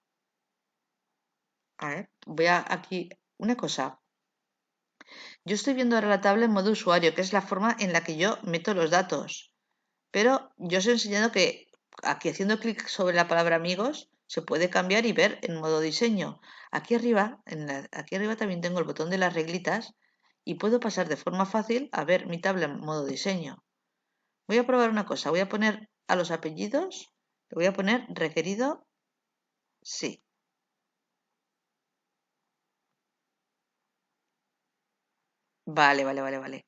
A ver, voy a aquí una cosa. Yo estoy viendo ahora la tabla en modo usuario, que es la forma en la que yo meto los datos. Pero yo os he enseñado que aquí haciendo clic sobre la palabra amigos se puede cambiar y ver en modo diseño. Aquí arriba, aquí arriba también tengo el botón de las reglitas y puedo pasar de forma fácil a ver mi tabla en modo diseño. Voy a probar una cosa, voy a poner a los apellidos, le voy a poner requerido sí. Vale, vale, vale, vale.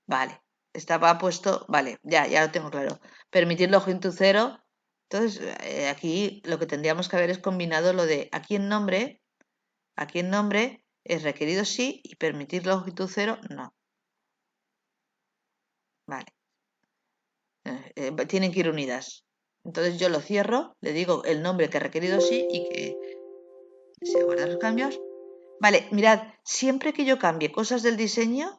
Vale, estaba puesto, vale, ya lo tengo claro. Permitir login to cero. Entonces, aquí lo que tendríamos que haber es combinado lo de aquí en nombre es requerido sí y permitir login to cero no. Vale, tienen que ir unidas. Entonces yo lo cierro, le digo el nombre que requerido sí y que se guardan los cambios. Vale, mirad, siempre que yo cambie cosas del diseño,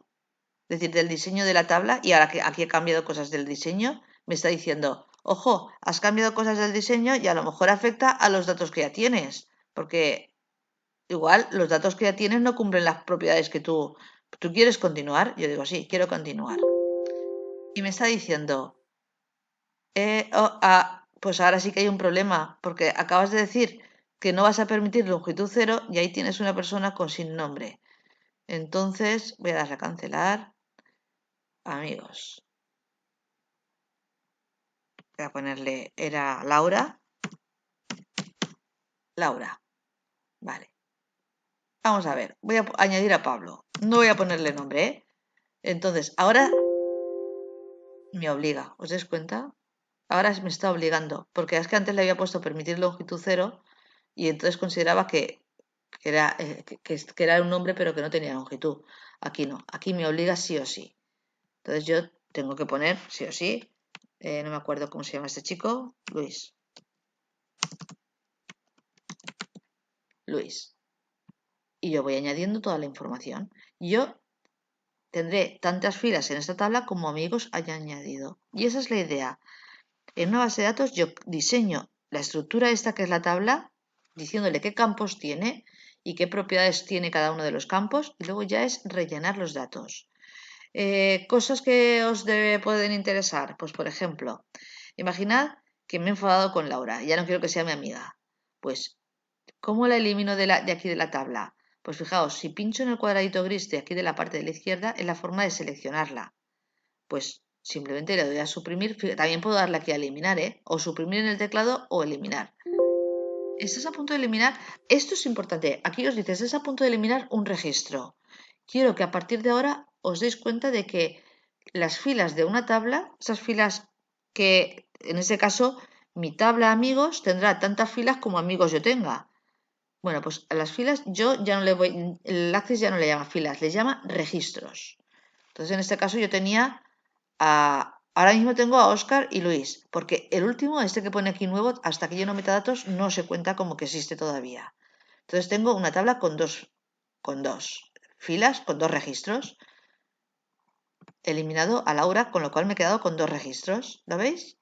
es decir, del diseño de la tabla, y ahora que aquí he cambiado cosas del diseño, me está diciendo, ojo, has cambiado cosas del diseño y a lo mejor afecta a los datos que ya tienes, porque igual los datos que ya tienes no cumplen las propiedades que tú... ¿Tú quieres continuar? Yo digo, sí, quiero continuar. Y me está diciendo, pues ahora sí que hay un problema, porque acabas de decir que no vas a permitir longitud cero y ahí tienes una persona con sin nombre. Entonces voy a darle a cancelar. Amigos. Voy a ponerle, era Laura. Laura. Vale. Vamos a ver. Voy a añadir a Pablo. No voy a ponerle nombre, ¿eh? Entonces, ahora me obliga. ¿Os dais cuenta? Ahora me está obligando. Porque es que antes le había puesto permitir longitud cero y entonces consideraba que era un nombre pero que no tenía longitud. Aquí no. Aquí me obliga sí o sí. Entonces yo tengo que poner sí o sí. No me acuerdo cómo se llama este chico. Luis. Luis. Y yo voy añadiendo toda la información. Yo tendré tantas filas en esta tabla como amigos haya añadido. Y esa es la idea. En una base de datos yo diseño la estructura esta que es la tabla, diciéndole qué campos tiene y qué propiedades tiene cada uno de los campos, y luego ya es rellenar los datos. Cosas que os pueden interesar. Pues por ejemplo, imaginad que me he enfadado con Laura, ya no quiero que sea mi amiga. Pues ¿cómo la elimino de aquí de la tabla? Pues fijaos, si pincho en el cuadradito gris de aquí de la parte de la izquierda, es la forma de seleccionarla. Pues simplemente le doy a suprimir. También puedo darle aquí a eliminar, ¿eh? O suprimir en el teclado o eliminar. Estás a punto de eliminar. Esto es importante. Aquí os dice, estás a punto de eliminar un registro. Quiero que a partir de ahora os deis cuenta de que las filas de una tabla, esas filas que en este caso mi tabla amigos tendrá tantas filas como amigos yo tenga. Bueno, pues a las filas yo ya no le voy, el Access ya no le llama filas, le llama registros. Entonces en este caso yo tenía ahora mismo tengo a Óscar y Luis, porque el último, este que pone aquí nuevo, hasta que yo no meta datos, no se cuenta como que existe todavía. Entonces tengo una tabla con dos filas, con dos registros. Eliminado a Laura, con lo cual me he quedado con dos registros. ¿Lo veis?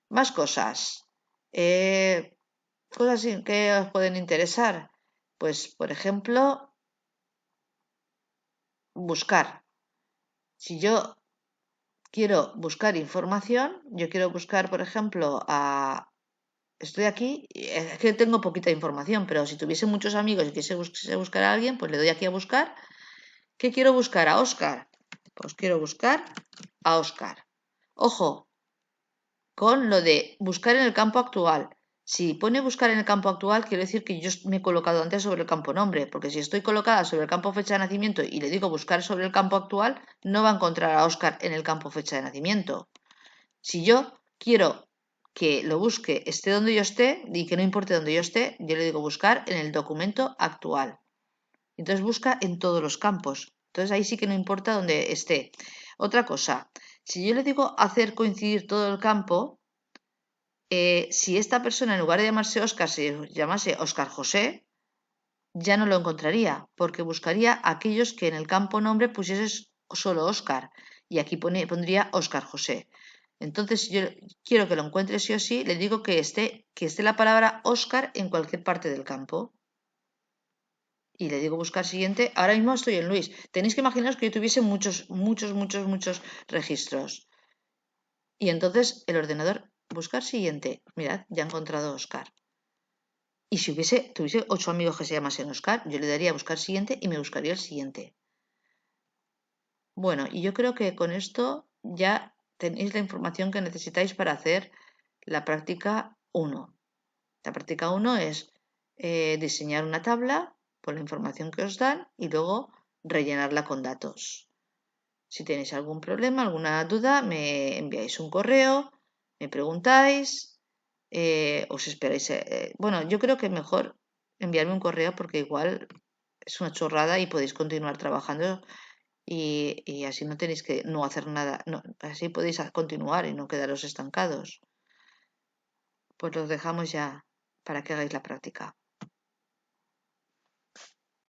Más cosas. Cosas que os pueden interesar. Pues, por ejemplo, buscar. Si yo quiero buscar información, yo quiero buscar, por ejemplo, a estoy aquí, es que tengo poquita información, pero si tuviese muchos amigos y quisiese buscar a alguien, pues le doy aquí a buscar. ¿Qué quiero buscar? A Óscar. Pues quiero buscar a Óscar. Ojo, con lo de buscar en el campo actual. Si pone buscar en el campo actual, quiere decir que yo me he colocado antes sobre el campo nombre, porque si estoy colocada sobre el campo fecha de nacimiento y le digo buscar sobre el campo actual, no va a encontrar a Óscar en el campo fecha de nacimiento. Si yo quiero que lo busque esté donde yo esté y que no importe donde yo esté, yo le digo buscar en el documento actual. Entonces busca en todos los campos. Entonces ahí sí que no importa donde esté. Otra cosa, si yo le digo hacer coincidir todo el campo, si esta persona en lugar de llamarse Óscar se llamase Óscar José, ya no lo encontraría, porque buscaría aquellos que en el campo nombre pusiese solo Óscar y aquí pondría Óscar José. Entonces, si yo quiero que lo encuentre sí o sí, le digo que esté la palabra Óscar en cualquier parte del campo. Y le digo buscar siguiente. Ahora mismo estoy en Luis. Tenéis que imaginaros que yo tuviese muchos registros. Y entonces el ordenador, buscar siguiente. Mirad, ya ha encontrado Óscar. Y si tuviese 8 amigos que se llamasen Óscar, yo le daría a buscar siguiente y me buscaría el siguiente. Bueno, y yo creo que con esto ya tenéis la información que necesitáis para hacer la práctica 1. La práctica 1 es diseñar una tabla con la información que os dan y luego rellenarla con datos. Si tenéis algún problema, alguna duda, me enviáis un correo, me preguntáis, os esperáis. Bueno, yo creo que mejor enviarme un correo porque igual es una chorrada y podéis continuar trabajando y así no tenéis que no hacer nada. No, así podéis continuar y no quedaros estancados. Pues los dejamos ya para que hagáis la práctica.